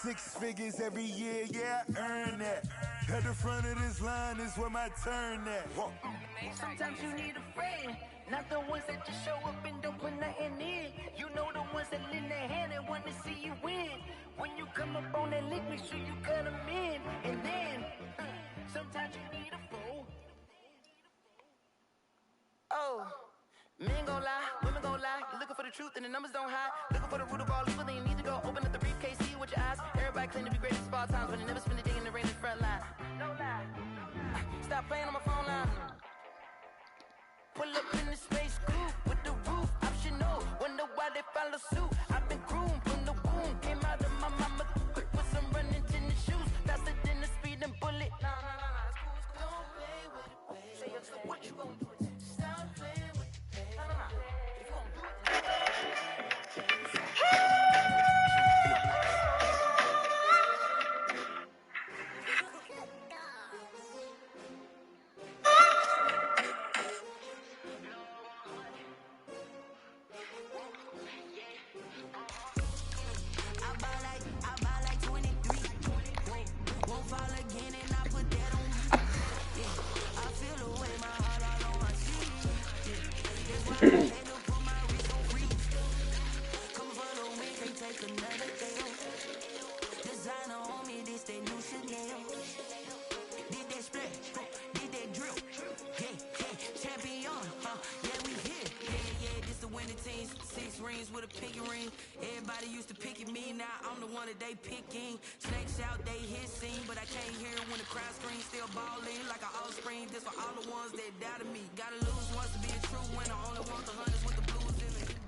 6 figures every year, yeah, I earn that. At the front of this line is where my turn at. Sometimes you need a friend, not the ones that just show up and don't put nothing in. You know the ones that lend their hand and want to see you win. When you come up on that lick, make sure you cut them in. And then, sometimes you need a fool. Oh, men gon' lie, women gon' lie. You're looking for the truth and the numbers don't hide. Looking for the root of all evil, then you need to go open up the briefcase, see with your eyes. Everybody claim to be greatest of all times, but they never spend a day in the rain in the front line. No lie. Stop playing on my phone line. Pull up in the space coupe with the roof optional. Wonder why they follow suit. I've been groomed from the womb. Came out of my mama quick with some running tennis shoes. Faster than the speeding bullet. Nah, it's cool. Don't play with it, baby. Say so what you gon' do? Stop playing with it, baby. Nah. If you gon' do it, then with a pinky ring. Everybody used to pick at me, now I'm the one that they picking. Snakes out, they hissing, but I can't hear when the crowd screams. Still balling like an offspring. This for all the ones that doubted me. Gotta lose once to be a true winner. Only want the hunters with the blues in it.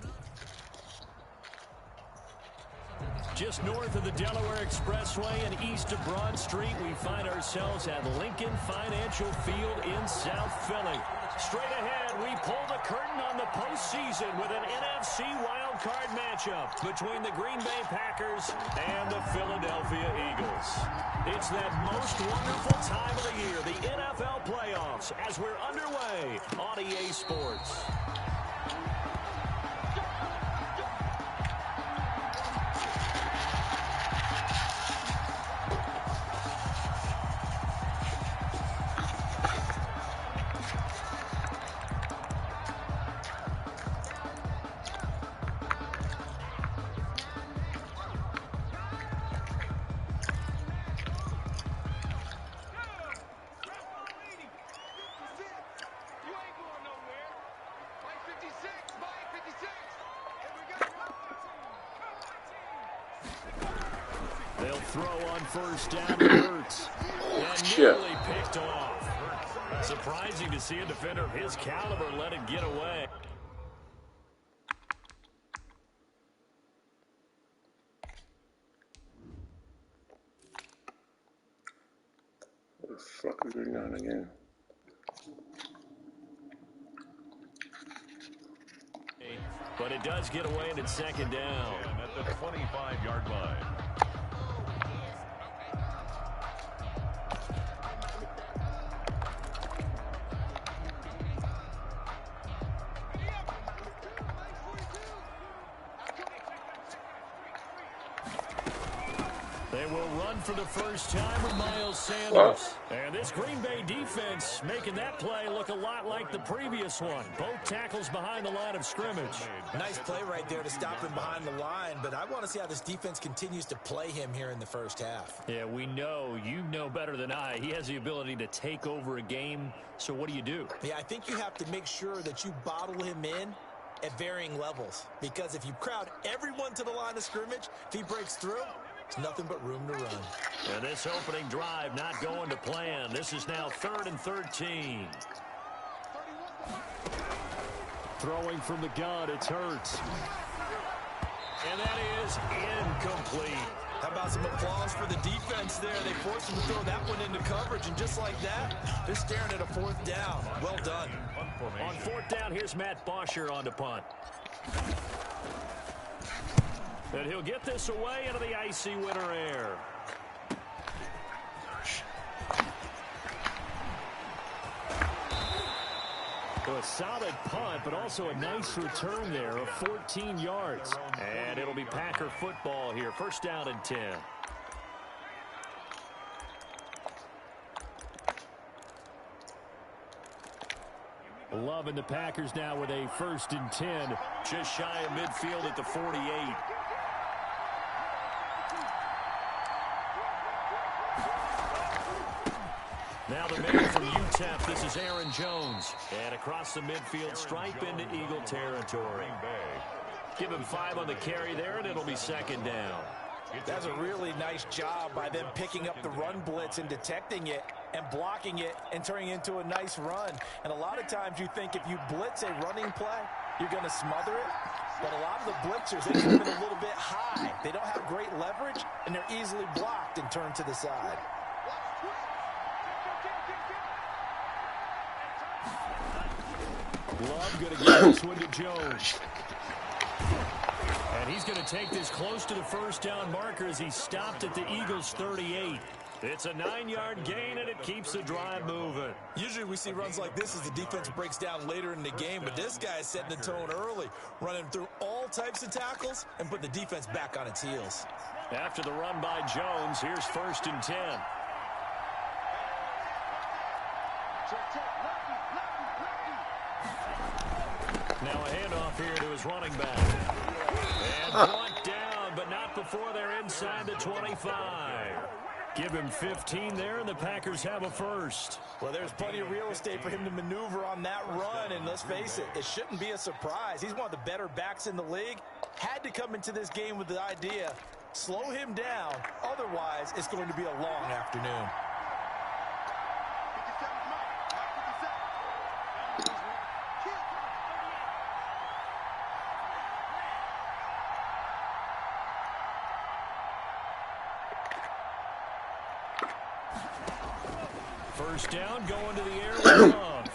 Just north of the Delaware Expressway and east of Broad Street, we find ourselves at Lincoln Financial Field in South Philly. Straight ahead, we pull the curtain on the postseason with an NFC wildcard matchup between the Green Bay Packers and the Philadelphia Eagles. It's that most wonderful time of the year, the NFL playoffs, as we're underway on EA Sports. They'll throw on first down to Hurts. And nearly picked off. Surprising to see a defender of his caliber let it get away. What the fuck is going on again? But it does get away and it's second down. And at the 25-yard line. They will run for the first time with Miles Sanders. And this Green Bay defense making that play look a lot like the previous one. Both tackles behind the line of scrimmage. Nice play right there to stop him behind the line, but I want to see how this defense continues to play him here in the first half. Yeah, we know, you know better than I, he has the ability to take over a game. So what do you do? Yeah, I think you have to make sure that you bottle him in at varying levels, because if you crowd everyone to the line of scrimmage, if he breaks through, there's nothing but room to run. And this opening drive not going to plan. This is now 3rd and 13. Throwing from the gun, it's Hurts. And that is incomplete. How about some applause for the defense there? They forced him to throw that one into coverage, and just like that, they're staring at a 4th down. Well done. On 4th down, here's Matt Bosher on the punt. And he'll get this away into the icy winter air. So a solid punt, but also a nice return there of 14 yards. And it'll be Packer football here. First down and 10. Love and the Packers now with a 1st and 10. Just shy of midfield at the 48. Now the man from UTEP, this is Aaron Jones. And across the midfield stripe into Eagle territory. Give him 5 on the carry there, and it'll be 2nd down. That's a really nice job by them picking up the run blitz and detecting it and blocking it and turning it into a nice run. And a lot of times you think if you blitz a running play, you're going to smother it. But a lot of the blitzers, they come in a little bit high. They don't have great leverage, and they're easily blocked and turned to the side. Love going to give this one to Jones. And he's going to take this close to the 1st down marker as he stopped at the Eagles' 38. It's a 9-yard gain, and it keeps the drive moving. Usually we see runs like this as the defense breaks down later in the game, but this guy is setting the tone early, running through all types of tackles and put the defense back on its heels. After the run by Jones, here's 1st and 10. Now a handoff here to his running back. And brought down, but not before they're inside the 25. Give him 15 there, and the Packers have a 1st. Well, there's plenty of real estate for him to maneuver on that run, and let's face it, it shouldn't be a surprise. He's one of the better backs in the league. Had to come into this game with the idea, slow him down, otherwise it's going to be a long afternoon. First down, going to the air with Love.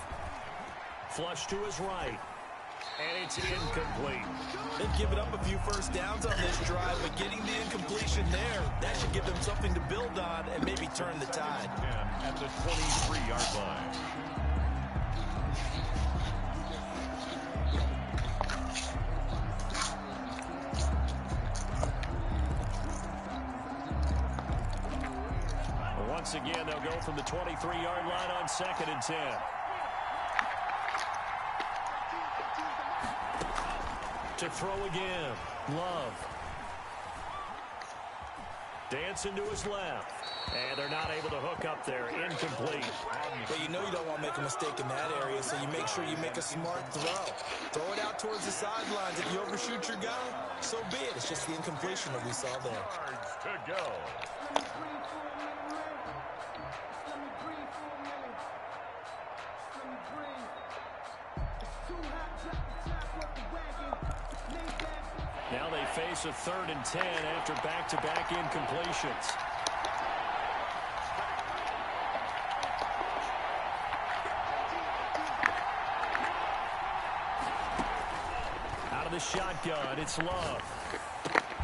Flush to his right. And it's incomplete. They've given up a few first downs on this drive, but getting the incompletion there, that should give them something to build on and maybe turn the tide. At the 23-yard line. Once again, they'll go from the 23-yard line on 2nd and 10. To throw again, Love. Dancing to his left. And they're not able to hook up there. Incomplete. But you know you don't want to make a mistake in that area, so you make sure you make a smart throw. Throw it out towards the sidelines. If you overshoot your guy, so be it. It's just the incompletion that we saw there. Yards to go. Now they face a 3rd and 10 after back-to-back incompletions. Out of the shotgun, it's Love.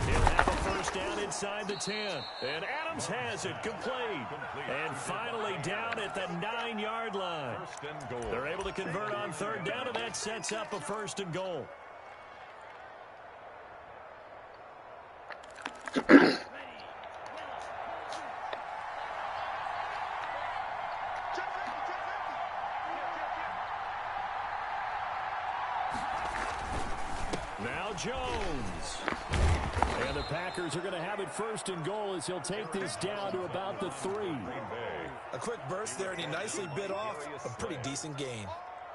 He'll have a 1st down inside the 10. And Adams has it complete. And finally down at the 9-yard line. They're able to convert on 3rd down, and that sets up a 1st and goal. Now Jones. And the Packers are going to have it 1st and goal as he'll take this down to about the 3. A quick burst there, and he nicely bit off a pretty decent gain.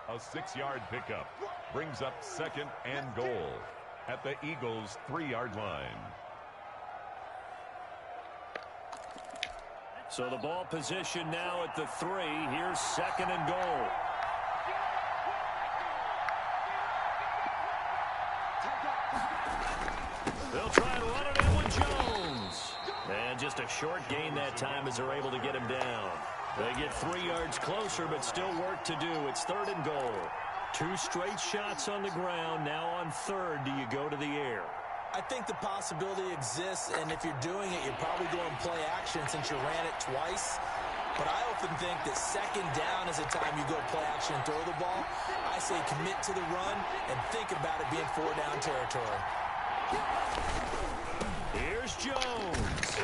A 6-yard pickup brings up 2nd and goal at the Eagles' 3-yard line. So the ball position now at the 3. Here's 2nd and goal. They'll try and run it in with Jones. And just a short gain that time as they're able to get him down. They get 3 yards closer, but still work to do. It's 3rd and goal. 2 straight shots on the ground. Now on 3rd, do you go to the air? I think the possibility exists, and if you're doing it, you're probably going play action since you ran it twice. But I often think that 2nd down is the time you go play action and throw the ball. I say commit to the run and think about it being 4-down territory. Here's Jones.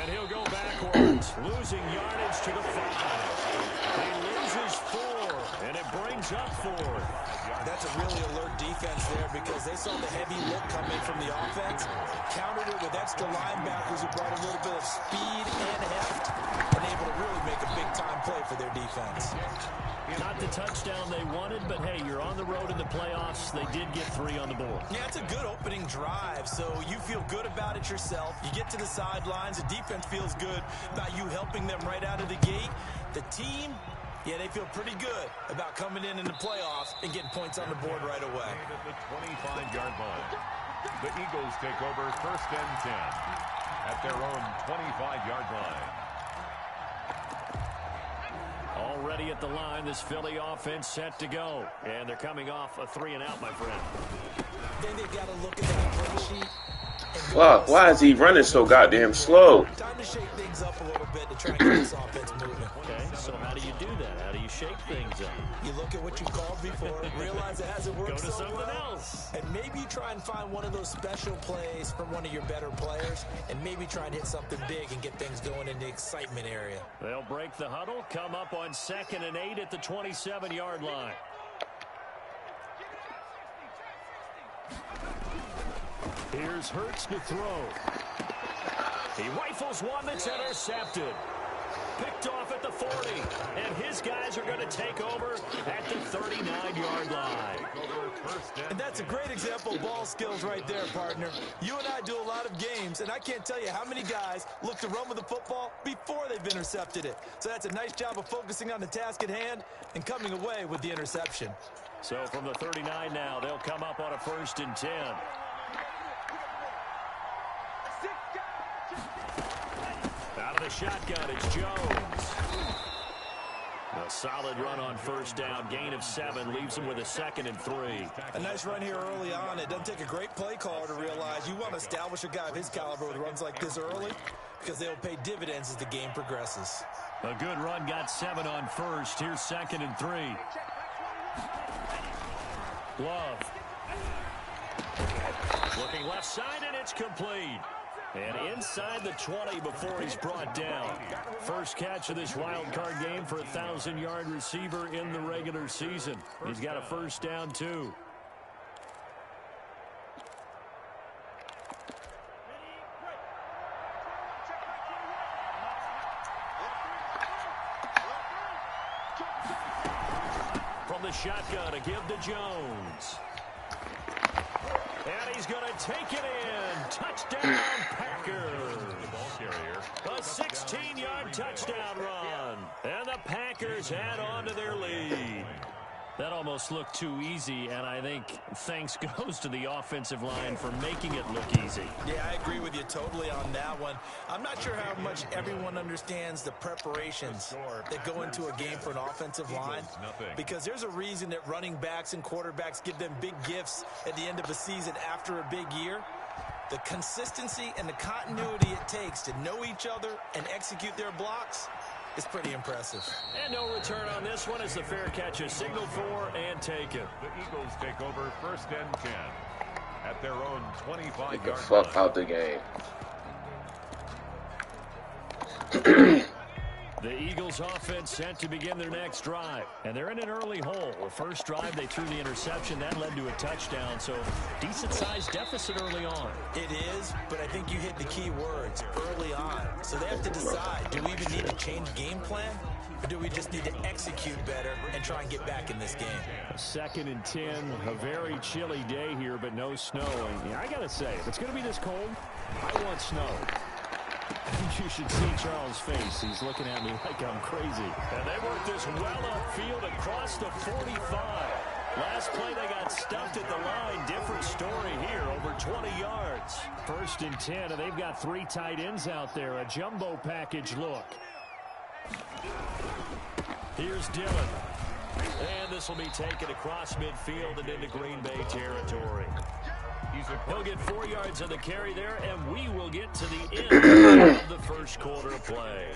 And he'll go backwards, losing yardage to the 5. He loses 4, and it brings brings up 4th. That's a really alert defense there because they saw the heavy look come in from the offense, countered it with extra linebackers who brought a little bit of speed and heft, and able to really make a big-time play for their defense. Not the touchdown they wanted, but hey, you're on the road in the playoffs. They did get 3 on the board. Yeah, it's a good opening drive, so you feel good about it yourself. You get to the sidelines, the defense feels good about you helping them right out of the gate. The team, yeah, they feel pretty good about coming in the playoffs and getting points on the board right away. At the 25-yard line, the Eagles take over 1st and 10 at their own 25-yard line. Already at the line, this Philly offense set to go. And they're coming off a 3-and-out, my friend. Then they've got to look at that play sheet. Fuck, why is he running so goddamn slow? Time to shake things up a little bit to try to get this offense moving. Okay, so how do you do that? How do you shake things up? You look at what you called before, realize it hasn't worked Go to so something well, else. and maybe you try and find one of those special plays from one of your better players, and maybe try and hit something big and get things going in the excitement area. They'll break the huddle, come up on 2nd and 8 at the 27-yard line. Here's Hurts to throw. He rifles one that's intercepted. Picked off at the 40. And his guys are going to take over at the 39-yard line. And that's a great example of ball skills right there, partner. You and I do a lot of games, and I can't tell you how many guys look to run with the football before they've intercepted it. So that's a nice job of focusing on the task at hand and coming away with the interception. So from the 39 now, they'll come up on a 1st and 10. Out of the shotgun, it's Jones. A solid run on 1st down. Gain of 7 leaves him with a 2nd and 3. A nice run here early on. It doesn't take a great play caller to realize you want to establish a guy of his caliber with runs like this early because they'll pay dividends as the game progresses. A good run, got 7 on 1st. Here's 2nd and 3. Love. Looking left side, and it's complete. And inside the 20 before he's brought down. First catch of this wild card game for a 1,000-yard receiver in the regular season. He's got a 1st down, too. From the shotgun, a give to Jones. And he's going to take it in. Touchdown, Packers. The ball carrier. A 16-yard touchdown run. And the Packers add on to their lead. That almost looked too easy, and I think thanks goes to the offensive line for making it look easy. Yeah, I agree with you totally on that one. I'm not sure how much everyone understands the preparations that go into a game for an offensive line, because there's a reason that running backs and quarterbacks give them big gifts at the end of a season after a big year. The consistency and the continuity it takes to know each other and execute their blocks is pretty impressive. And no return on this one as the fair catch is signaled for and taken. The Eagles take over 1st and 10 at their own 25-yard Get the line. fuck out the game. The Eagles offense set to begin their next drive. And they're in an early hole. The first drive, they threw the interception. That led to a touchdown. So decent-sized deficit early on. It is, but I think you hit the key words, early on. So they have to decide, do we even need to change game plan? Or do we just need to execute better and try and get back in this game? 2nd and 10, a very chilly day here, but no snow. And yeah, I got to say, if it's going to be this cold, I want snow. You should see Charles' face. He's looking at me like I'm crazy. And they work this well upfield across the 45. Last play, they got stuffed at the line. Different story here, over 20 yards. 1st and 10, and they've got 3 tight ends out there. A jumbo package look. Here's Dillon. And this will be taken across midfield and into Green Bay territory. He'll get 4 yards on the carry there, and we will get to the end of the first quarter of play.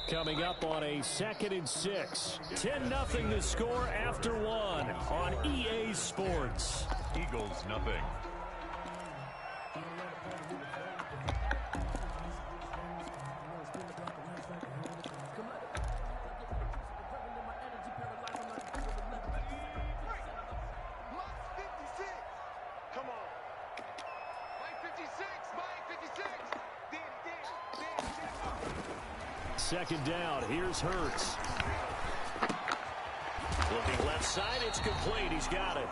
Coming up on a 2nd and 6. 10-0 the score after 1 on EA Sports. Eagles nothing. second down. Here's Hurts. Looking left side, it's complete. He's got it.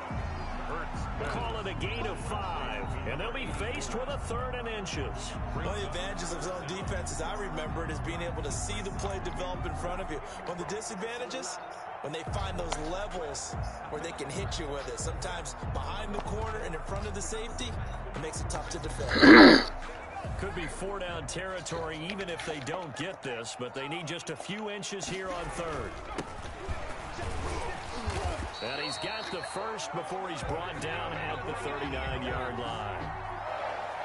Hurts. Call it a gain of 5, and they'll be faced with a 3rd and inches. One of the advantages of zone defense, as I remember it, is being able to see the play develop in front of you. One of the disadvantages, when they find those levels where they can hit you with it. Sometimes behind the corner and in front of the safety, it makes it tough to defend. Could be 4-down territory even if they don't get this, but they need just a few inches here on 3rd. And he's got the first before he's brought down at the 39-yard line.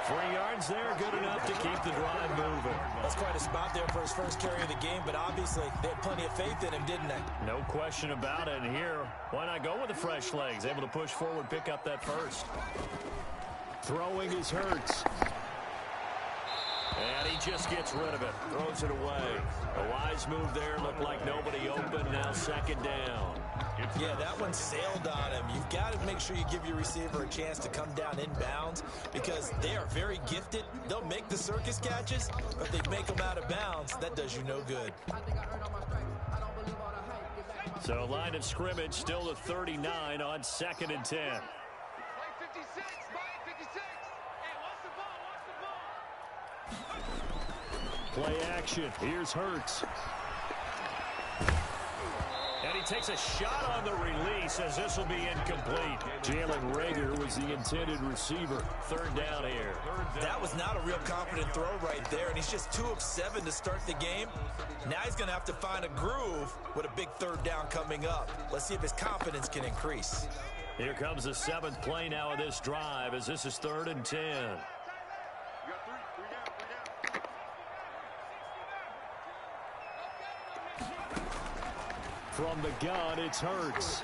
3 yards there, good enough to keep the drive moving. That's quite a spot there for his first carry of the game, but obviously they had plenty of faith in him, didn't they? No question about it. And here, why not go with the fresh legs? Able to push forward, pick up that first. Throwing is Hurts. And he just gets rid of it, throws it away. A wise move there, looked like nobody open, now second down. Yeah, that one sailed on him. You've got to make sure you give your receiver a chance to come down inbounds because they are very gifted. They'll make the circus catches, but if they make them out of bounds, that does you no good. So line of scrimmage still the 39 on 2nd and 10. Play action. Here's Hurts. And he takes a shot on the release as this will be incomplete. Jalen Reagor was the intended receiver. 3rd down here. That was not a real confident throw right there, and he's just 2 of 7 to start the game. Now he's going to have to find a groove with a big 3rd down coming up. Let's see if his confidence can increase. Here comes the 7th play now of this drive as this is 3rd and 10. From the gun, it's Hurts.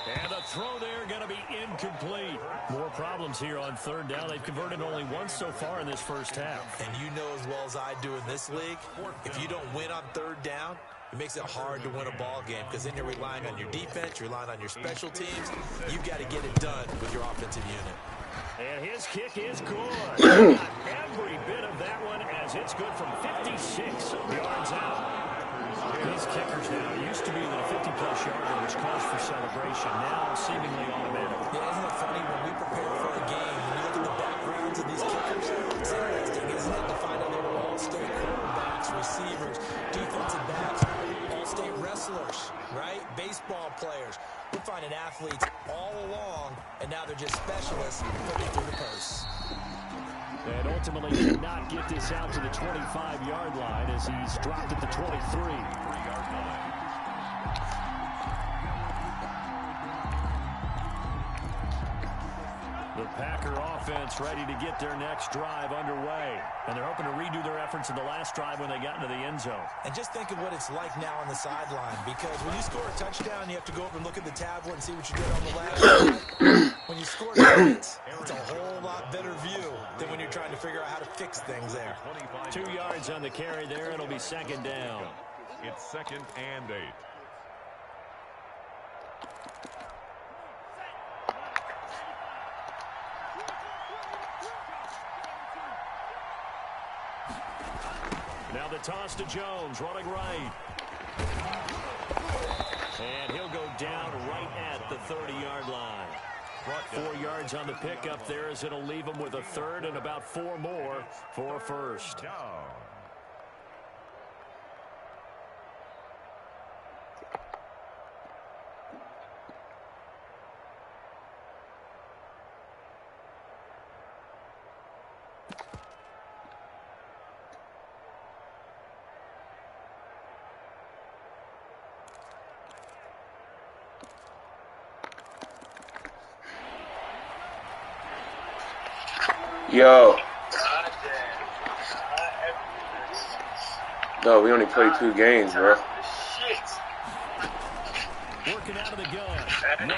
And the throw there going to be incomplete. More problems here on 3rd down. They've converted only once so far in this first half. And you know as well as I do in this league, if you don't win on 3rd down, it makes it hard to win a ball game because then you're relying on your defense, you're relying on your special teams. You've got to get it done with your offensive unit. And his kick is good. Every bit of that one as it's good from 56 yards out. These kickers now, it used to be that a 50-plus yarder was cause for celebration. Now seemingly automatic. Yeah, isn't it funny when we prepare for a game, when you look at the backgrounds of these kickers, it's interesting, isn't it, to find out they were all-state quarterbacks, receivers, defensive backs, all-state wrestlers, right? Baseball players. We're finding athletes all along, and now they're just specialists putting through the posts. And ultimately did not get this out to the 25-yard line as he's dropped at the 23. The Packer offense ready to get their next drive underway. And they're hoping to redo their efforts in the last drive when they got into the end zone. And just think of what it's like now on the sideline, because when you score a touchdown, you have to go over and look at the tablet and see what you did on the last drive. When you score points, it's a whole lot better view than when you're trying to figure out how to fix things there. 2 yards on the carry there. It'll be second down. It's 2nd and 8. Now the toss to Jones, running right. And he'll go down right at the 30-yard line. 4 yards on the pickup there as it'll leave him with a 3rd and about 4 more for a first. Yo. No, we only played 2 games, bro. Working out of the gun. No.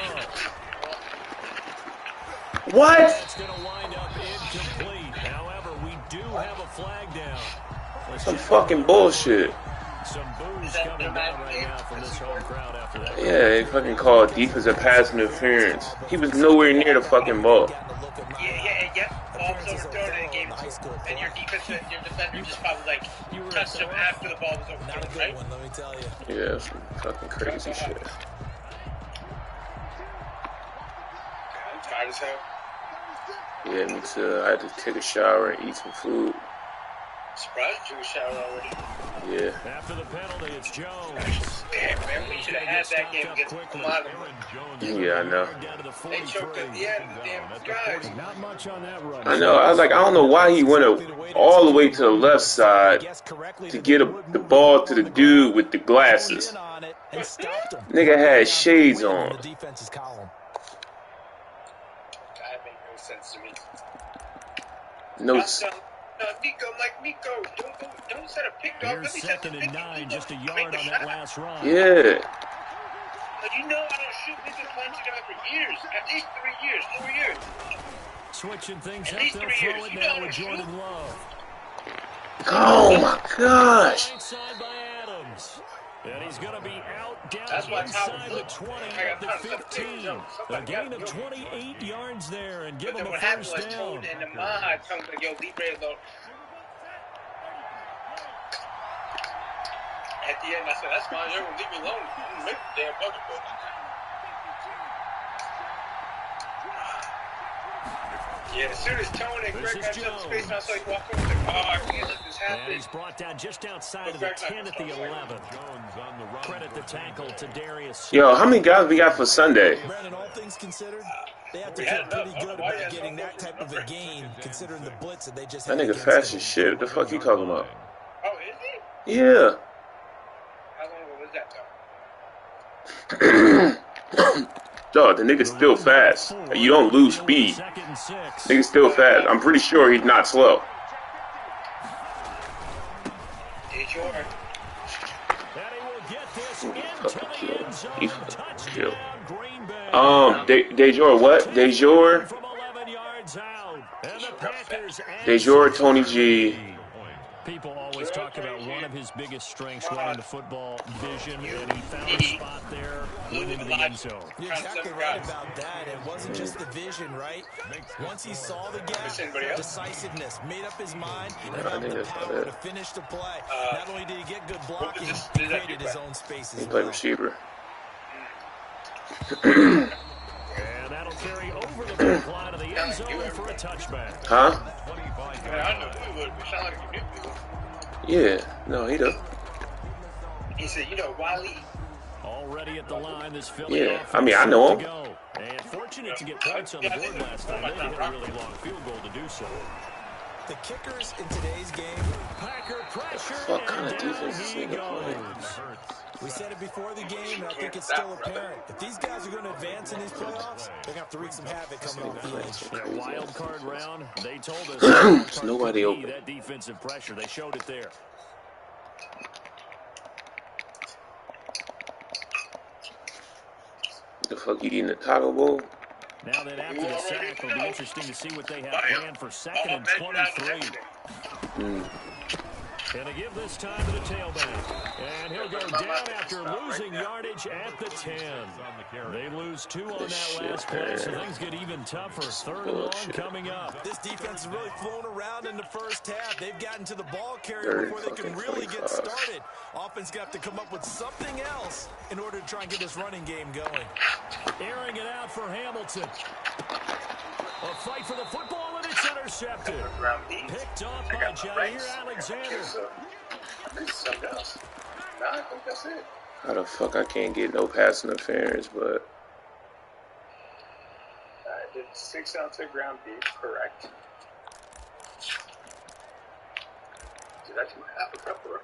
What? It's going to wind up incomplete. However, we do have a flag down. Some fucking bullshit. Some boos coming down right now from this home crowd after that. Yeah, they fucking called defensive pass interference. He was nowhere near the fucking ball. Yeah. Offensive ever thrown in a game of football, and your defender just probably like touched him after the ball was over. Not a good one, let me tell you. Yeah, some fucking crazy shit. I'm tired as hell. Yeah, me too. I had to take a shower and eat some food. Surprised you took a shower already. Yeah. After the penalty, it's Jones. Damn, man, we should have had that game against Milano. Yeah, I know. They choked at the end, the damn guys. Not much on that run. I know. I was like, I don't know why he went all the way to the left side to get the ball to the dude with the glasses. Nigga had shades on. That made no sense to me. No. Nico, don't set a pick up. Here's 2nd and 9, just a yard on that last run. Yeah. But you know I don't shoot. We've been playing together for years. At least 3 years, 4 years. Switching things At up, least they'll 3 throw years. it You now know with how to Jordan shoot. Love. Oh my gosh. Right side by Adams. And he's going to be out down That's why inside the Tyler 20 I at the got time to 15. A gain of 28 yards there and give But him then a what happened first was down. told in the mind, comes like, yo, Libre though. At the end, I said, that's fine. You're going to leave me alone. I'm going to make the damn bucket, but. Yeah, as soon as Tony and Greg got some space, I saw you walk over. I was like, oh, I can't let this happen. And he's brought down just outside of the 10 at the 11. Credit the tackle to Darius. Yo, how many guys we got for Sunday? Brandon, all things considered, they have to feel pretty good about getting that type of a gain, considering the blitz that they just had. That nigga fast as shit. What the fuck you talking about? Oh, is he? Yeah. How long ago was that, though? Dog, the nigga's still fast. You don't lose speed. Nigga's still fast. I'm pretty sure he's not slow. Fucking kill. He fucking killed. Dejor what? Dejor? Dejor, Tony G. People always talk about one of his biggest strengths running the football, vision, and he found a spot there, went into the end zone. You're exactly right about that. It wasn't just the vision, right? Once he saw the gap, decisiveness, made up his mind, and had the power to finish the play. Not only did he get good blocking, he created his own space as well. He played receiver. And that'll carry over the back line of the end zone for a touchback. Huh? I know who would. It sounded like you knew people. Yeah. No, he does. He said, you know, Wiley. Already at the line, this Philly Yeah, I mean, I know him. And fortunate to get points on the board last time. They hit a really long field goal to do so. The kickers in today's game. Packer pressure. What kind of defense is he playing? We said it before the game, and I think it's still apparent. If these guys are going to advance in these playoffs, they're going to have to wreak some havoc coming off the edge. In a wild card round, they told us there's nobody open. That defensive pressure. They showed it there. The fuck you eating a taco bowl? Now that after the sack, it'll be interesting to see what they have planned for 2nd and 23. And they give this time to the tailback. And he'll go down after losing yardage at the 10. They lose 2 on that last play, so things get even tougher. 3rd and long coming up. This defense is really flown around in the first half. They've gotten to the ball carrier before they can really get started. Offense got to come up with something else in order to try and get this running game going. Airing it out for Hamilton. A fight for the football, and it's intercepted. Picked off by Jair Alexander. Something else. Nah, I think that's it. How the fuck I can't get no pass interference, but... I did 6 ounce of ground beef, correct. Did I do half a cup or...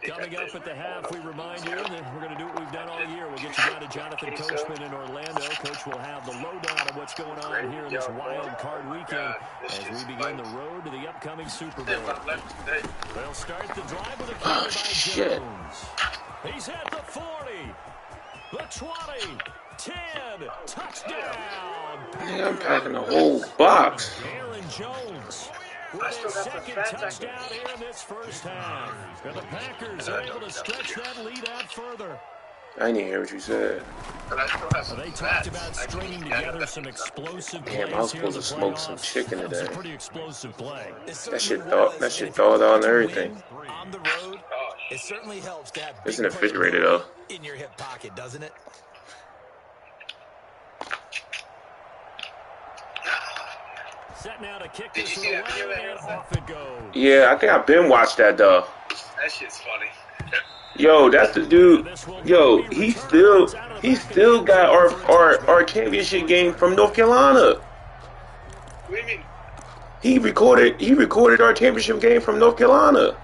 Coming up at the half, we remind you that we're going to do what we've done all year. We'll get you down to Jonathan Coachman in Orlando. Coach will have the lowdown of what's going on here in this wild card weekend as we begin the road to the upcoming Super Bowl. They'll start the drive with a carry by Jones. He's at the 40, the 20, 10, touchdown. Yeah, I'm packing the whole box. Aaron Jones. With his 2nd touchdown here in this first half. And the Packers are able to stretch that lead out further. I didn't hear what you said. They talked about stringing together some explosive plays. Damn, I was here in supposed the to smoke some playoffs. chicken That was a today. pretty explosive play. That shit thawed out and everything. On the road, it certainly helps to have It's big in the refrigerator though. in your hip pocket, doesn't it? Set now to kick this one away, and off it goes. Yeah, I think I've been watched that though. That shit's funny. Yo, that's the dude. Yo, he still got our championship game from North Carolina. What do you mean? He recorded our championship game from North Carolina.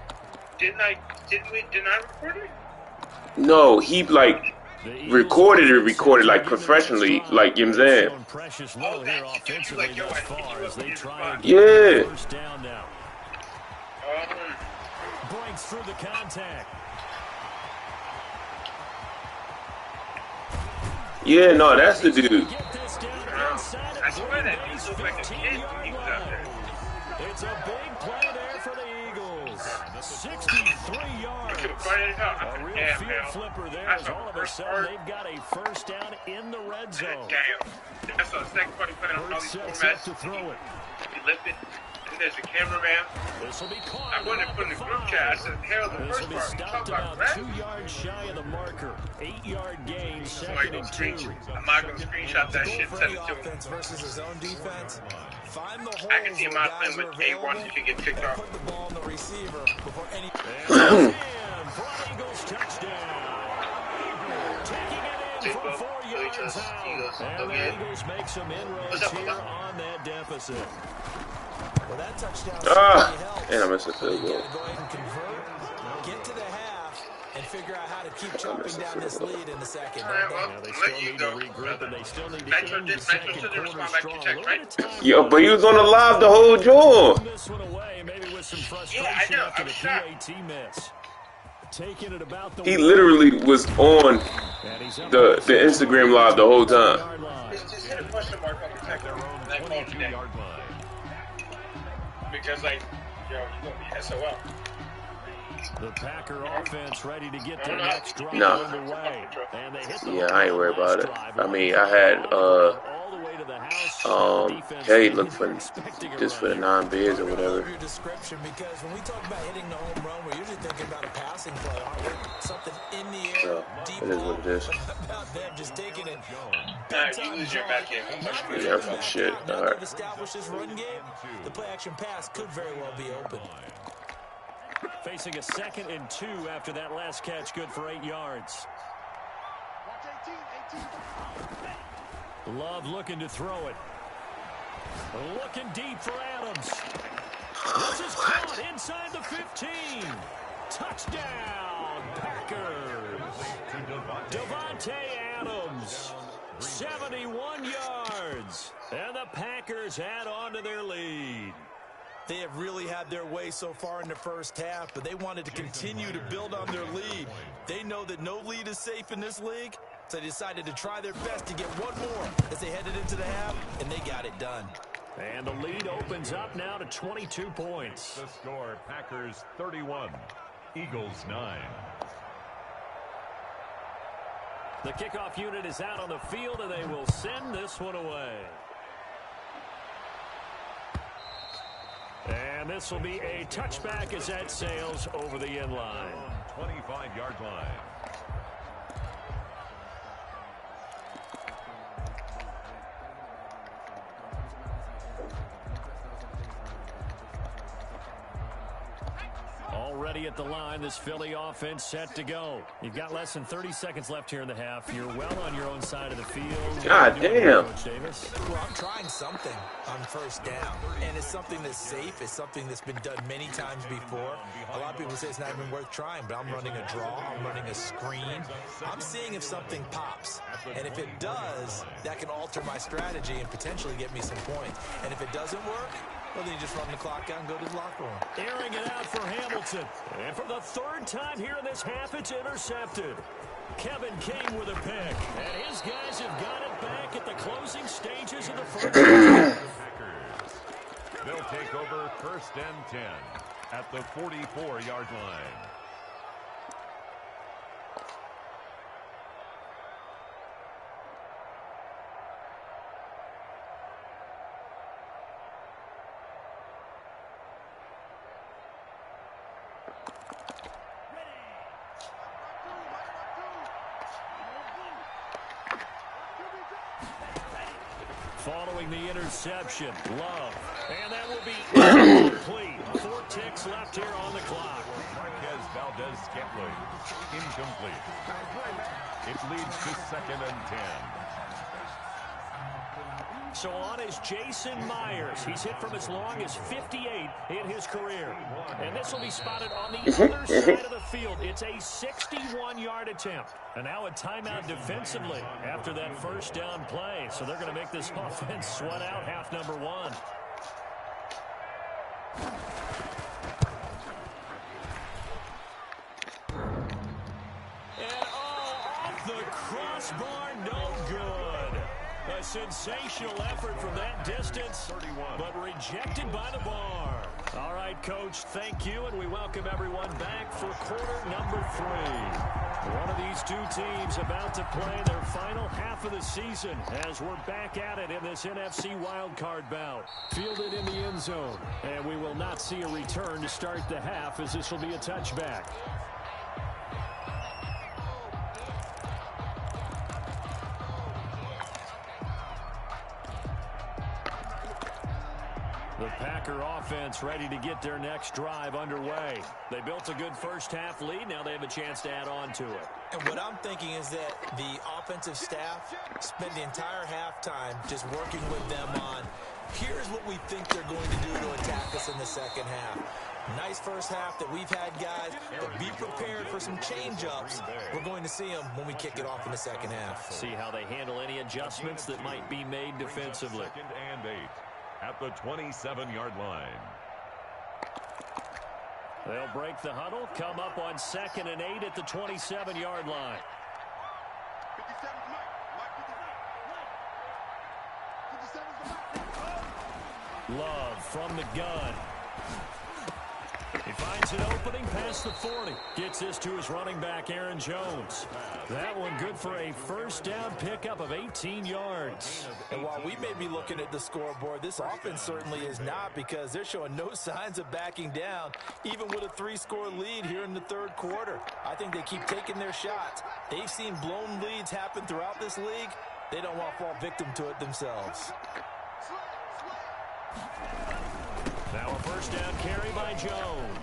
Didn't I record it? No, he like recorded like professionally, like you know what I'm saying. Precious little here offensively thus far as they try to Yeah. first down now. Breaks through the contact. Yeah, no, that's the dude. I swear that dude looked like a kid when he was out there. It's a big play there for the Eagles. 63 yards. A real field flipper there as all of a sudden they've got a first down in the red zone. Damn. That's the second part he played on all these formats. To throw it. He lifted. And there's the cameraman. This will be caught. I wanted to put in the group chat. I said, hell, the This first will be part. stopped about 2 yards shy of the marker. 8-yard gain, second and 2. I'm not going to screenshot that shit and send it to him. Offense versus his own defense. Find the holes I can see him where out playing guys with are A1 available if he gets picked and off. put the ball on the receiver before any. And for an Eagles touchdown. Taking it in from 4 yards out. And the Eagles make some inroads here on that deficit. Well, that touchdown and I missed a field goal. Go ahead and convert, get to the half, and figure out how to keep chopping down this lead in the second. All right, well, Now they let still you need go, to regroup, brother. and they still need to Nitro end the didn't second respond quarter back to strong. text, right? Yo, but he was on the live the whole joint. This one away, maybe with some frustration Yeah, I know. after I'm the shocked. PAT miss. Taking it about the He literally was on the Instagram live the whole time. Just hit a question mark on the text and I called today. Because, like, yo, you're going to be SOL. The Packer offense ready to get their next drive Nah. underway. And they hit the Yeah, I ain't worried about it. I mean, I had Jade look for just for the 9 bids or whatever. Your description, because when we talk about hitting the home run, we're usually thinking about a passing play, aren't we? Something in the air, So, deep it is what it is. about them just taking it. You lose your back game. Yeah, from shit. Now All right. they've established this run game, the play action pass could very well be open. Facing a 2nd and 2 after that last catch, good for 8 yards. Love looking to throw it. Looking deep for Adams. This is caught inside the 15. Touchdown, Packers. Devontae Adams, 71 yards. And the Packers add on to their lead. They have really had their way so far in the first half, but they wanted to continue to build on their lead. They know that no lead is safe in this league, so they decided to try their best to get one more as they headed into the half, and they got it done. And the lead opens up now to 22 points. The score, Packers 31, Eagles 9. The kickoff unit is out on the field, and they will send this one away. And this will be a touchback as that sails over the end line. 25-yard line. Already at the line, this Philly offense set to go. You've got less than 30 seconds left here in the half. You're well on your own side of the field. God damn. Coach Davis? Well, I'm trying something on first down, and it's something that's safe. It's something that's been done many times before. A lot of people say it's not even worth trying, but I'm running a draw. I'm running a screen. I'm seeing if something pops, and if it does, that can alter my strategy and potentially get me some points. And if it doesn't work, well, then you just run the clock out and go to the locker room. Airing it out for Hamilton. And for the 3rd time here in this half, it's intercepted. Kevin King with a pick. And his guys have got it back at the closing stages of the first half. They'll take over 1st and 10 at the 44-yard line. Following the interception, Love. And that will be incomplete. 4 ticks left here on the clock. Marquez Valdez-Scantling, incomplete. It leads to 2nd and 10. So on is Jason Myers. He's hit from as long as 58 in his career. And this will be spotted on the other side of the field. It's a 61-yard attempt. And now a timeout defensively after that first down play. So they're going to make this offense sweat out half number 1. And off the crossbar, no good. A sensational effort from that distance, but rejected by the bar. All right, Coach, thank you, and we welcome everyone back for quarter number 3. One of these two teams about to play their final half of the season as we're back at it in this NFC wildcard bout. Fielded in the end zone, and we will not see a return to start the half as this will be a touchback. The Packer offense ready to get their next drive underway. They built a good first half lead. Now they have a chance to add on to it. And what I'm thinking is that the offensive staff spent the entire halftime just working with them on, here's what we think they're going to do to attack us in the second half. Nice first half that we've had, guys, but be prepared for some change-ups. We're going to see them when we kick it off in the second half. See how they handle any adjustments that might be made defensively. 2nd and 8. At the 27-yard line. They'll break the huddle, come up on 2nd and 8 at the 27-yard line. Love from the gun. He finds an opening past the 40. Gets this to his running back, Aaron Jones. That one good for a first down pickup of 18 yards. And while we may be looking at the scoreboard, this offense certainly is not, because they're showing no signs of backing down, even with a 3-score lead here in the third quarter. I think they keep taking their shots. They've seen blown leads happen throughout this league. They don't want to fall victim to it themselves. Now a first down carry by Jones.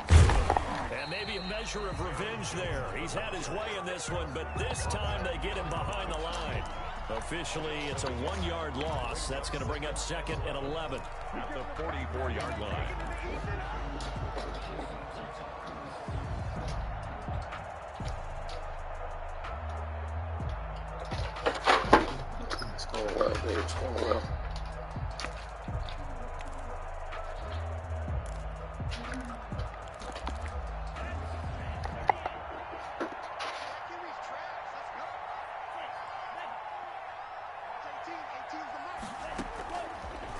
And maybe a measure of revenge there. He's had his way in this one, but this time they get him behind the line. Officially, it's a 1-yard loss. That's going to bring up 2nd and 11. At the 44-yard line. It's going well, babe. It's going well.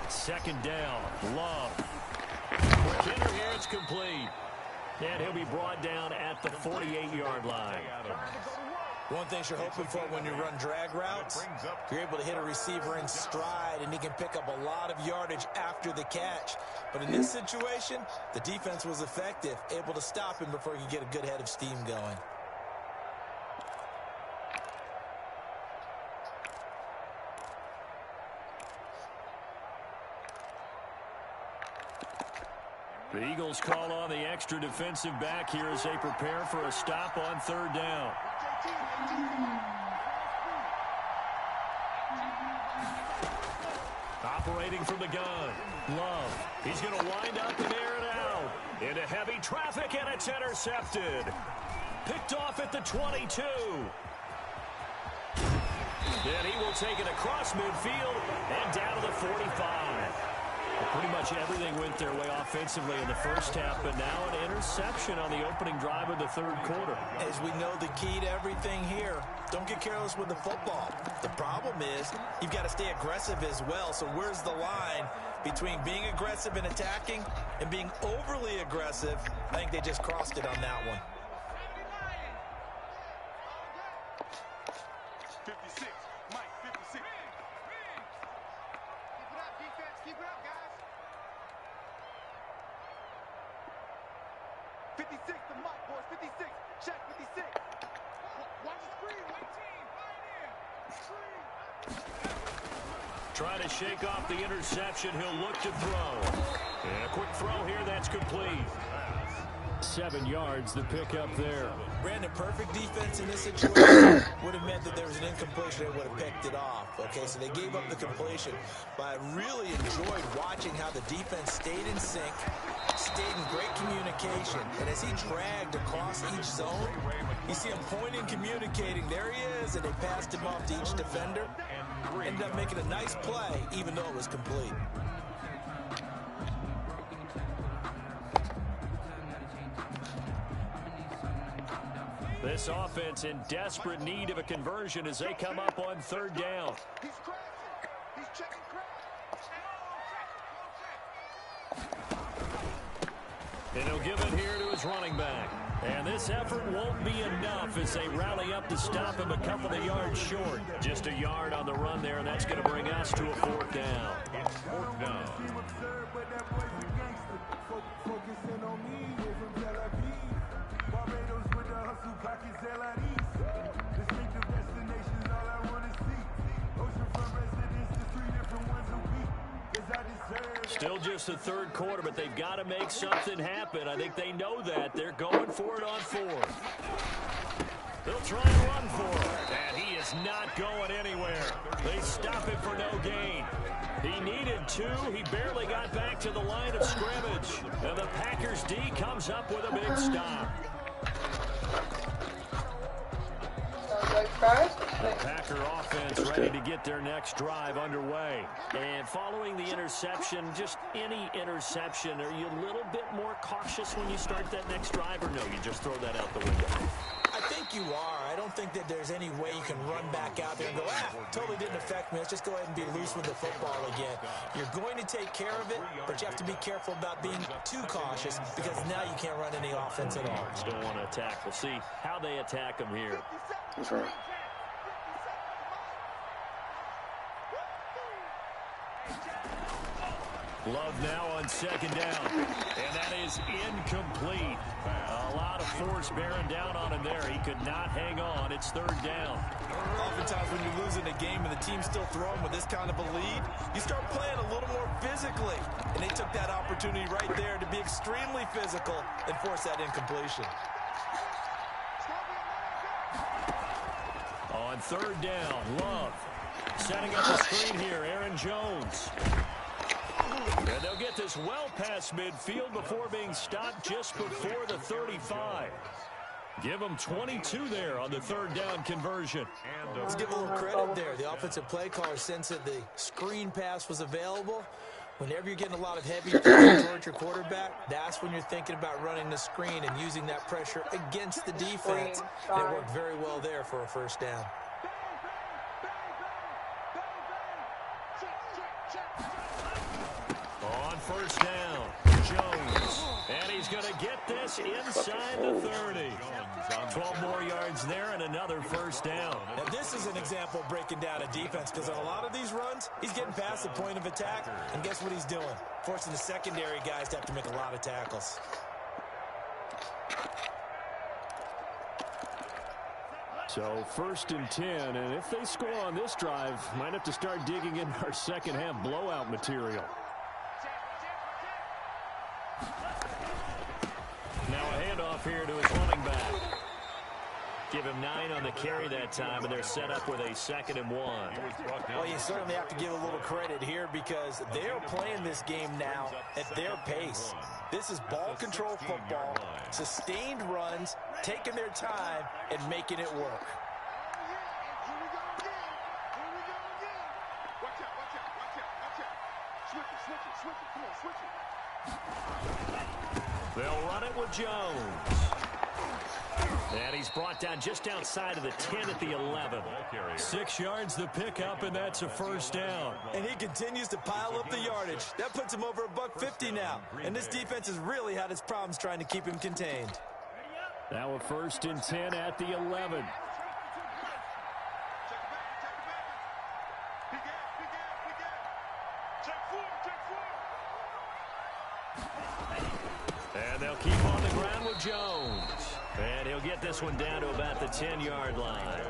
Second down, Love. Quick hitter here, it's complete. And he'll be brought down at the 48-yard line. One thing you're hoping for when you run drag routes, you're able to hit a receiver in stride, and he can pick up a lot of yardage after the catch. But in this situation, the defense was effective, able to stop him before he could get a good head of steam going. The Eagles call on the extra defensive back here as they prepare for a stop on 3rd down. Operating from the gun, Love. He's going to wind up and air it out. Into heavy traffic, and it's intercepted. Picked off at the 22. Then he will take it across midfield and down to the 45. Pretty much everything went their way offensively in the first half, but now an interception on the opening drive of the third quarter. As we know, the key to everything here, don't get careless with the football. The problem is you've got to stay aggressive as well. So where's the line between being aggressive and attacking and being overly aggressive? I think they just crossed it on that one. 56, Mike, 56. Keep it up, defense. Keep it up, guys. 56 to Mike, boys. 56. Check 56. Watch the screen. White team. Line in. Screen. trying to shake off the interception. He'll look to throw. And a quick throw here. That's complete. 7 yards, the pickup there. Brandon, perfect defense in this situation would have meant that there was an incompletion. They would have picked it off. Okay, so they gave up the completion. But I really enjoyed watching how the defense stayed in sync, stayed in great communication. And as he dragged across each zone, you see him pointing, communicating. There he is, and they passed him off to each defender. Ended up making a nice play, even though it was complete. This offense in desperate need of a conversion as they come up on 3rd down. And he'll give it here to his running back. And this effort won't be enough as they rally up to stop him a couple of yards short. Just a yard on the run there, and that's going to bring us to a 4th down. It's 4th down. Still just the 3rd quarter, but they've got to make something happen. I think they know that. They're going for it on 4th. They'll try and run for it, and he is not going anywhere. They stop him for no gain. He needed 2. He barely got back to the line of scrimmage. And the Packers D comes up with a big stop. The Packer offense ready to get their next drive underway. And following the interception, just any interception, are you a little bit more cautious when you start that next drive, or no, you just throw that out the window? I think you are. I don't think that there's any way you can run back out there and go, totally didn't affect me. Let's just go ahead and be loose with the football again. You're going to take care of it, but you have to be careful about being too cautious because now you can't run any offense at all. You don't want to attack. We'll see how they attack him here. That's right. Love now on 2nd down, and that is incomplete. A lot of force bearing down on him there. He could not hang on. It's 3rd down. Oftentimes when you're losing a game and the team's still throwing with this kind of a lead, you start playing a little more physically. And they took that opportunity right there to be extremely physical and force that incompletion. On 3rd down, Love setting up the screen here. Aaron Jones. And they'll get this well past midfield before being stopped just before the 35. Give them 22 there on the 3rd down conversion. Let's give a little credit there. The offensive play caller sensed that the screen pass was available. Whenever you're getting a lot of heavy pressure towards your quarterback, that's when you're thinking about running the screen and using that pressure against the defense. And it worked very well there for a 1st down. On 1st down, Jones. And he's going to get this inside the 30. 12 more yards there and another 1st down. Now this is an example of breaking down a defense because on a lot of these runs, he's getting past the point of attack. And guess what he's doing? Forcing the secondary guys to have to make a lot of tackles. So 1st and 10, and if they score on this drive, might have to start digging into our second half blowout material. Now a handoff here to his running back. Give him 9 on the carry that time, and they're set up with a 2nd and 1. Well, you certainly have to give a little credit here because they're playing this game now at their pace. This is ball control football, sustained runs, taking their time, and making it work. They'll run it with Jones. And he's brought down just outside of the 10 at the 11. 6 yards the pickup, and that's a 1st down. And he continues to pile up the yardage. That puts him over $150 now. And this defense has really had its problems trying to keep him contained. Now a 1st and 10 at the 11. And they'll keep on the ground with Jones. And he'll get this one down to about the 10-yard line.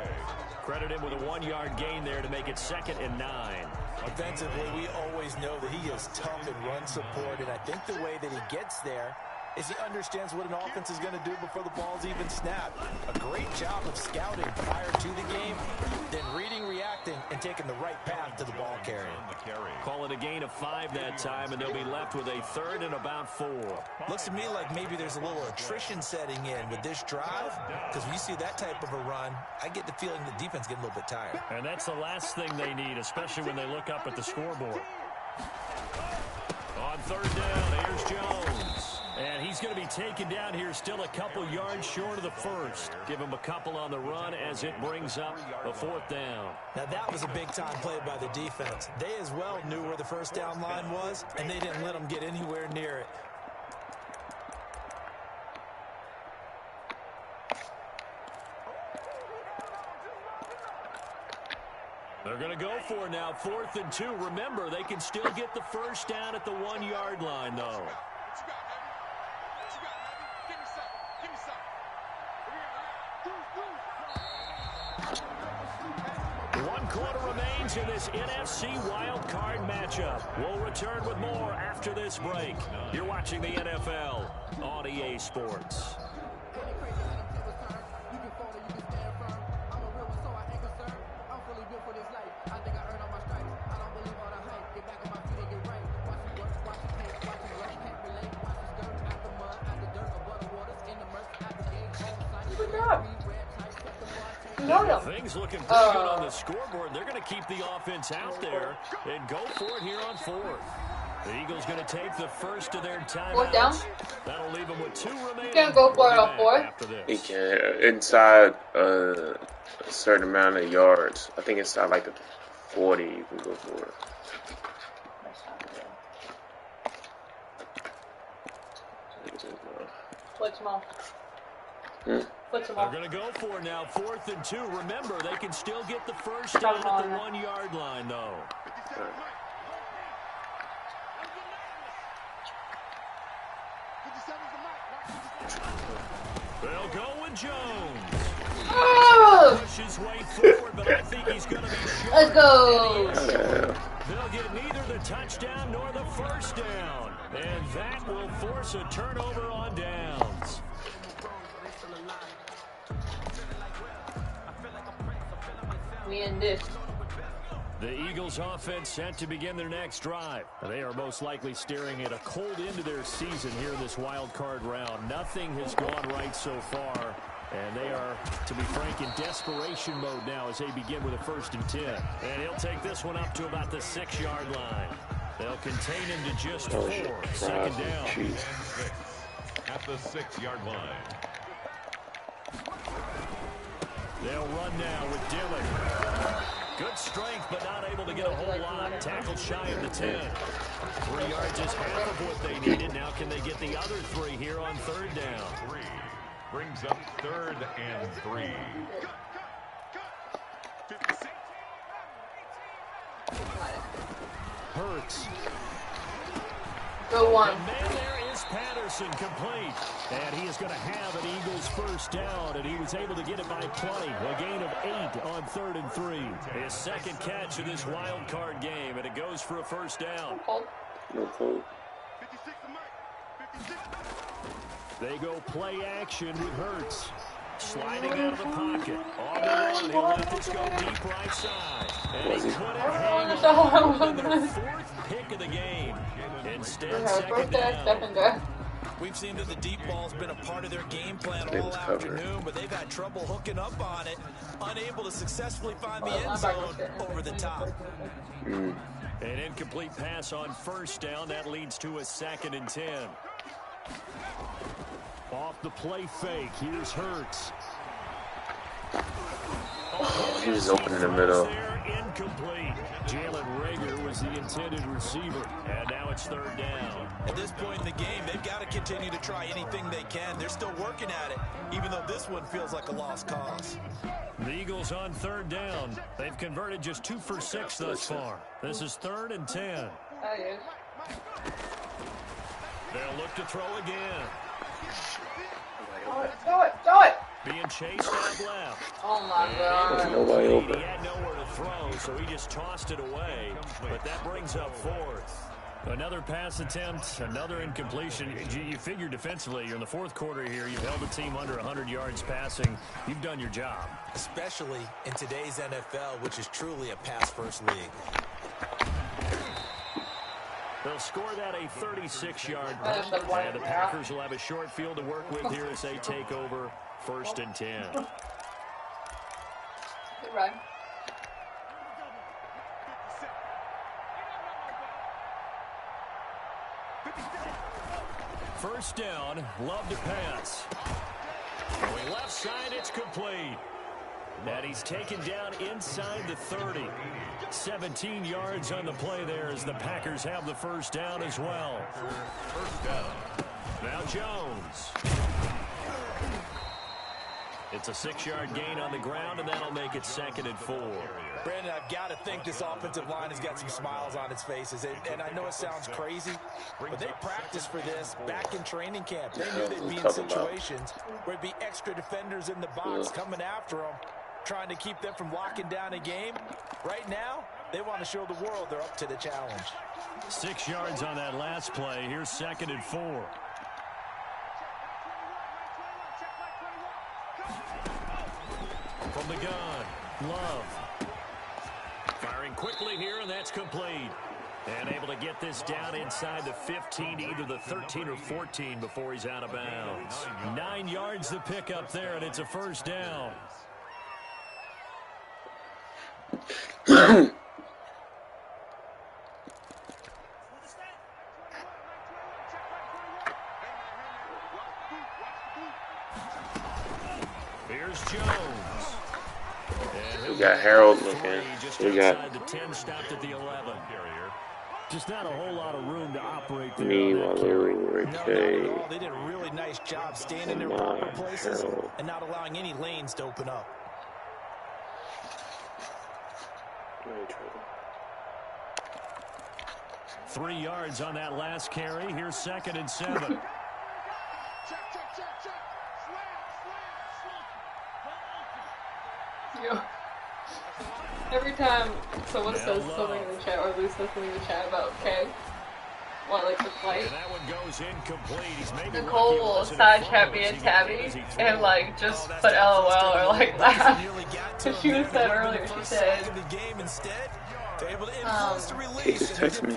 Credit him with a 1-yard gain there to make it 2nd and 9. Offensively, we always know that he is tough in run support, and I think the way that he gets there is he understands what an offense is going to do before the ball's even snapped. A great job of scouting prior to the game, then reading, reacting, and taking the right path to the ball carrier. Call it a gain of 5 that time, and they'll be left with a 3rd and about 4. Looks to me like maybe there's a little attrition setting in with this drive, because when you see that type of a run, I get the feeling the defense getting a little bit tired. And that's the last thing they need, especially when they look up at the scoreboard. On 3rd down, here's Jones. And he's going to be taken down here, still a couple yards short of the 1st. Give him a couple on the run as it brings up a 4th down. Now that was a big-time play by the defense. They as well knew where the 1st down line was, and they didn't let them get anywhere near it. They're going to go for now, 4th and 2. Remember, they can still get the 1st down at the 1-yard line, though. 1 quarter remains in this NFC wild card matchup. We'll return with more after this break. You're watching the NFL on EA Sports. Things looking pretty good on the scoreboard. They're going to keep the offense out there and go for it here on 4th. The Eagles going to take the 1st of their timeouts. 4th down. That'll leave them with 2 remaining. You can't go for it on 4th. He can inside a certain amount of yards. I think inside like the 40, you can go for it. What's small? They're going to go for it now, 4th and 2. Remember, they can still get the 1st down at the 1-yard line, though. They'll go with Jones. Push his way forward, but I think he's going to be short. Let's go. They'll get neither the touchdown nor the 1st down. And that will force a turnover on downs. We in this. The Eagles offense set to begin their next drive. They are most likely staring at a cold end to their season here in this wild card round. Nothing has gone right so far, and they are, to be frank, in desperation mode now as they begin with a 1st and 10. And he'll take this one up to about the 6-yard line. They'll contain him to just 4. 2nd down. At the 6-yard line. They'll run now with Dillon. Good strength, but not able to get a whole lot. Tackle shy of the 10. 3 yards is half of what they needed. Now can they get the other 3 here on 3rd down? 3 brings up 3rd and 3. Hurts. Go 1. And man, there is Patterson, complete. And he is going to have an Eagles 1st down, and he was able to get it by plenty. A gain of 8 on 3rd and 3. His 2nd catch of this wild card game, and it goes for a 1st down. No cold. They go play action with Hurts. Sliding out of the pocket. On the run, he'll let this go deep right side. And he couldn't hang on to their 4th pick of the game. Instead, 2nd down. We've seen that the deep ball's been a part of their game plan all afternoon, but they've had trouble hooking up on it, unable to successfully find the end zone over the top. An incomplete pass on 1st down. That leads to a 2nd and 10. Off the play fake, here's Hurts. He was open in the middle. Incomplete. Jalen Reagor was the intended receiver, and now it's 3rd down. At this point in the game, they've got to continue to try anything they can. They're still working at it, even though this one feels like a lost cause. The Eagles on 3rd down. They've converted just 2 for 6 thus far. This is 3rd and 10. They'll look to throw again. Throw it. Being chased out left. Oh my God. Nobody open. He had nowhere to throw, so he just tossed it away. But that brings up fourth. Another pass attempt, another incompletion. You figure defensively, you're in the fourth quarter here. You've held a team under 100 yards passing. You've done your job. Especially in today's NFL, which is truly a pass-first league. They'll score that a 36-yard punt, and the Packers will have a short field to work with here as they take over 1st and 10. Good run. First down, love to pass. Going left side, it's complete. And he's taken down inside the 30. 17 yards on the play there as the Packers have the first down as well. First down. Now Jones. It's a 6-yard gain on the ground, and that'll make it 2nd and 4. Brandon, I've got to think this offensive line has got some smiles on its faces. And I know it sounds crazy, but they practiced for this back in training camp. They knew they'd be in situations where it'd be extra defenders in the box coming after them, trying to keep them from locking down a game. Right now, they want to show the world they're up to the challenge. 6 yards on that last play. Here's 2nd and 4. From the gun, Love. Firing quickly here, and that's complete. And able to get this down inside the 15, either the 13 or 14 before he's out of bounds. 9 yards to pick up there, and it's a first down. Here's Jones. We got Harold looking. We got the 10, stopped at the 11. Just not a whole lot of room to operate there. me, No, Walu, not Ray at all. They did a really nice job staying in their proper places and not allowing any lanes to open up. 3 yards on that last carry. Here's 2nd and 7. Yo. Every time someone says something in the chat, or Lou says something in the chat about K, what, like the flight, And that one goes incomplete. He's maybe Nicole will side chat me and Tabby and like just put LOL or like laugh. Because she was said earlier, she said, Hey, just text me.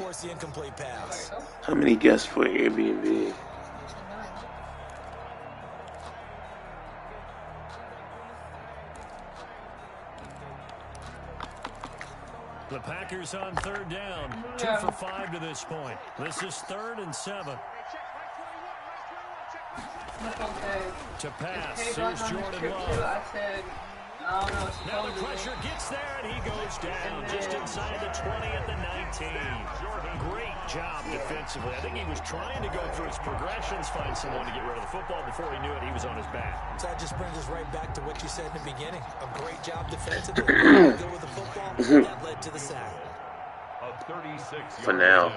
How many guests for Airbnb? The Packers on 3rd down. 2 for 5 to this point. This is 3rd and 7. To pass. Here's Jordan Love. I said, I don't know. Now the pressure gets there, and he goes down just inside the 20 at the 19. Great job defensively. I think he was trying to go through his progressions, find someone to get rid of the football. Before he knew it, he was on his back. So that just brings us right back to what you said in the beginning. A great job defensively. Go with the football. That led to the sack. A 36 For now.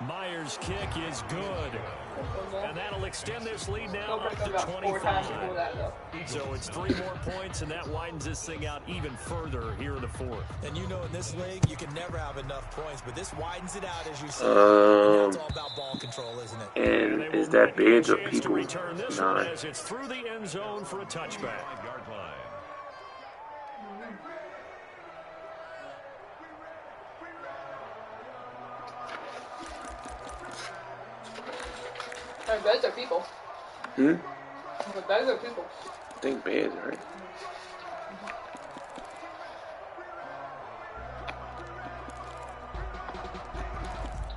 Myers' kick is good. And that'll extend this lead now up to about 4 times before 25. that, though. So it's 3 more points, and that widens this thing out even further here in the 4th. And you know in this league, you can never have enough points, but this widens it out, as you said. And that's all about ball control, isn't it? And is that bids or To people? return this one 9. as it's through the end zone for a touchback. 5-yard line. Our beds are people. The beds are people. I think bids, right?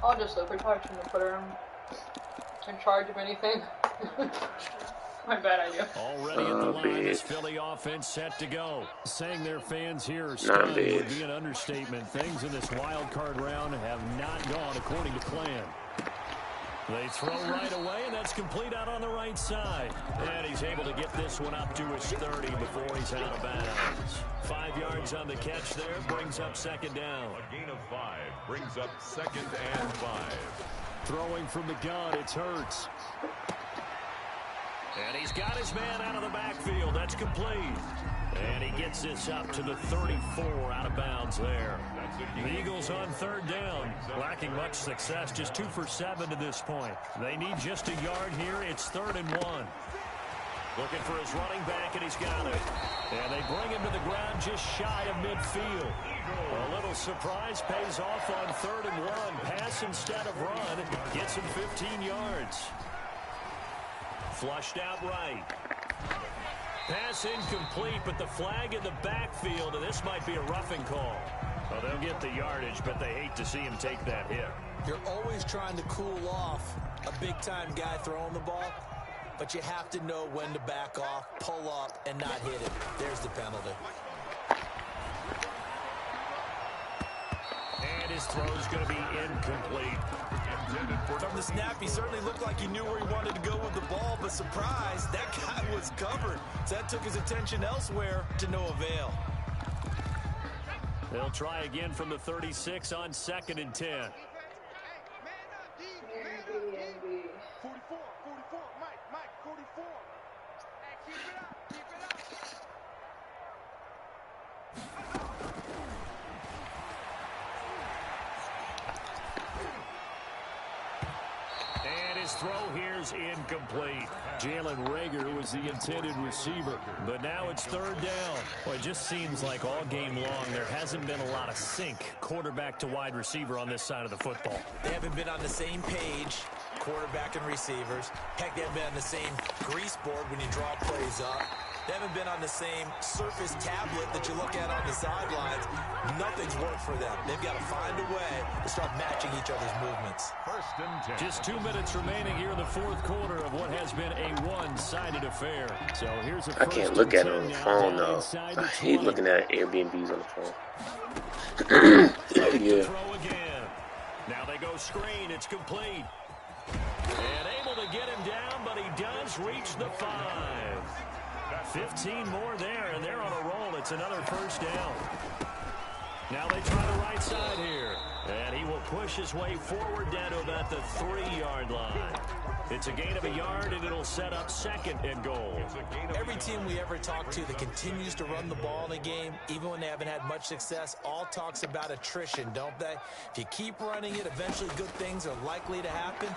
I'll just overcharge him and put her in charge of anything. My bad idea. Already at the line, this Philly offense set to go. Saying their fans here are stunned would be an understatement. Things in this wild card round have not gone according to plan. They throw right away, and that's complete out on the right side. And he's able to get this one up to his 30 before he's out of bounds. 5 yards on the catch there, brings up 2nd down. A gain of 5 brings up 2nd and 5. Throwing from the gun, it's Hurts. And he's got his man out of the backfield. That's complete. And he gets this up to the 34, out of bounds there. The Eagles on third down, lacking much success, just 2 for 7 to this point. They need just a yard here. It's 3rd and 1. Looking for his running back, and he's got it. And they bring him to the ground just shy of midfield. A little surprise pays off on 3rd and 1. Pass instead of run. Gets him 15 yards. Flushed out right. Pass incomplete, but the flag in the backfield, and this might be a roughing call. Well, they'll get the yardage, but they hate to see him take that hit. You're always trying to cool off a big-time guy throwing the ball, but you have to know when to back off, pull up, and not hit it. There's the penalty. And his throw's going to be incomplete. From the snap, he certainly looked like he knew where he wanted to go with the ball, but surprise, that guy was covered. So that took his attention elsewhere to no avail. They'll try again from the 36 on 2nd and 10. 44, Mike, 44. Hey, keep it up. And his throw here's incomplete. Jalen Reagor was the intended receiver, but now it's 3rd down. Well, it just seems like all game long there hasn't been a lot of sync, quarterback to wide receiver on this side of the football. They haven't been on the same page, quarterback and receivers. Heck, they haven't been on the same grease board when you draw plays up. They haven't been on the same surface tablet that you look at on the sidelines. Nothing's worked for them. They've got to find a way to start matching each other's movements. 1st and 10. Just 2 minutes remaining here in the 4th quarter of what has been a one-sided affair. So here's a I can't look at it on the phone, though. I hate looking at Airbnbs on the phone. Yeah. Throw again. Now they go screen. It's complete. And able to get him down, but he does reach the 5. 15 more there, and they're on a roll. It's another 1st down. Now they try the right side here. And he will push his way forward down to about the 3-yard line. It's a gain of a yard, and it'll set up 2nd and goal. Every team we ever talk to that continues to run the ball in a game, even when they haven't had much success, all talks about attrition, don't they? If you keep running it, eventually good things are likely to happen.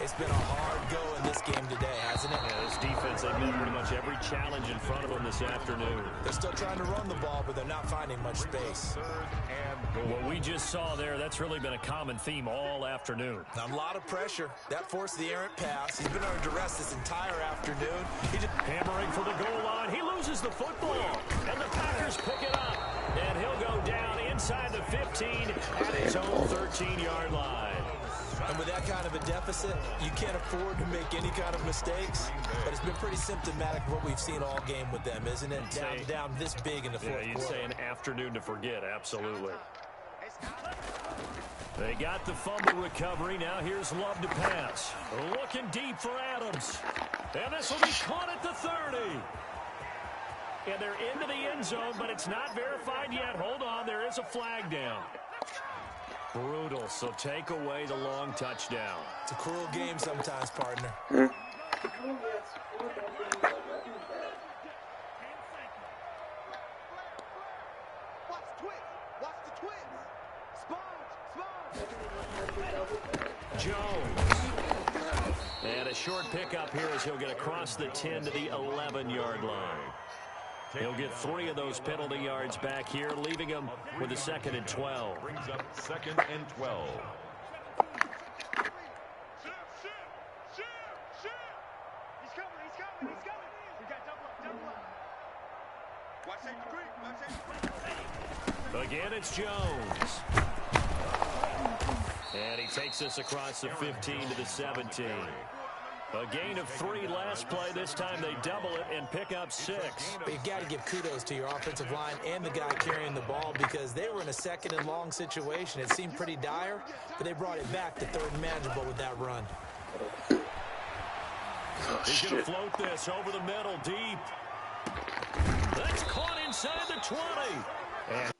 It's been a hard go in this game today, hasn't it? Yeah, this defense, they've met pretty much every challenge in front of them this afternoon. They're still trying to run the ball, but they're not finding much space. What we just saw there, that's really been a common theme all afternoon. A lot of pressure. That forced the errant pass. He's been under duress this entire afternoon. He just hammering for the goal line. He loses the football, and the Packers pick it up. And he'll go down inside the 15 at his own 13-yard line. And with that kind of a deficit, you can't afford to make any kind of mistakes. But it's been pretty symptomatic of what we've seen all game with them, isn't it? Down this big in the fourth quarter. Yeah, you'd say an afternoon to forget, absolutely. They got the fumble recovery. Now here's Love to pass. Looking deep for Adams. And this will be caught at the 30. And they're into the end zone, but it's not verified yet. Hold on, there is a flag down. Brutal, so take away the long touchdown. It's a cruel game sometimes, partner. Jones. And a short pickup here as he'll get across the 10 to the 11-yard line. He'll get 3 of those penalty yards back here, leaving him with a 2nd and 12. Brings up 2nd and 12. He's coming. We got double up. Watch that. Again, it's Jones. And he takes this across the 15 to the 17. A gain of 3 last play. This time they double it and pick up 6. But you've got to give kudos to your offensive line and the guy carrying the ball because they were in a 2nd and long situation. It seemed pretty dire, but they brought it back to 3rd and manageable with that run. He's going to float this over the middle deep. That's caught inside the 20. And